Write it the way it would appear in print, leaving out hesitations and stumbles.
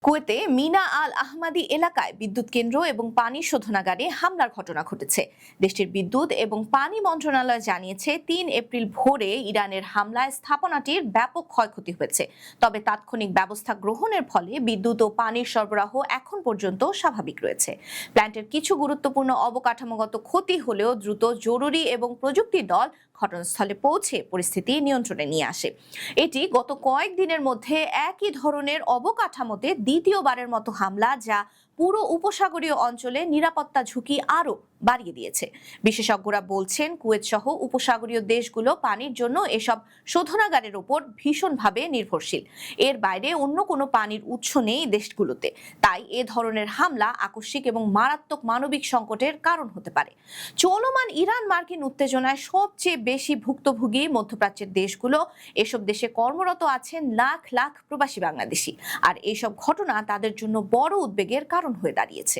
কুয়েতে মিনা আল আহমাদি এলাকায় বিদ্যুৎ কেন্দ্র এবং পানি শোধনাগারে হামলার ঘটনা ঘটেছে। দেশটির বিদ্যুৎ এবং পানি মন্ত্রণালয় জানিয়েছে ৩ এপ্রিল ভোরে ইরানের হামলায় স্থাপনাটির ব্যাপক ক্ষয়ক্ষতি হয়েছে। তবে তাৎক্ষণিক ব্যবস্থা গ্রহণের ফলে বিদ্যুৎ ও পানির সরবরাহ এখন পর্যন্ত স্বাভাবিক রয়েছে। প্ল্যান্টের কিছু গুরুত্বপূর্ণ অবকাঠামোগত ক্ষতি হলেও দ্রুত জরুরি এবং প্রযুক্তি দল ঘটনাস্থলে পৌঁছে পরিস্থিতি নিয়ন্ত্রণে নিয়ে আসে। এটি গত কয়েকদিনের মধ্যে একই ধরনের অবকাঠামোতে দ্বিতীয়বারের মতো হামলা, যা পুরো উপসাগরীয় অঞ্চলে নিরাপত্তা ঝুঁকি আরও বাড়িয়ে দিয়েছে। বিশেষজ্ঞরা বলছেন, কুয়েত সহ উপসাগরীয় দেশগুলো পানির জন্য এসব শোধনাগারের উপর ভীষণভাবে নির্ভরশীল। এর বাইরে অন্য কোনো পানির উৎস নেই দেশগুলোতে। তাই এ ধরনের হামলা আকস্মিক এবং মারাত্মক মানবিক সংকটের কারণ হতে পারে। চলমান ইরান মার্কিন উত্তেজনায় সবচেয়ে বেশি ভুক্তভোগী মধ্যপ্রাচ্যের দেশগুলো। এসব দেশে কর্মরত আছেন লাখ লাখ প্রবাসী বাংলাদেশি, আর এইসব ঘটনা তাদের জন্য বড় উদ্বেগের কারণ হয়ে দাঁড়িয়েছে।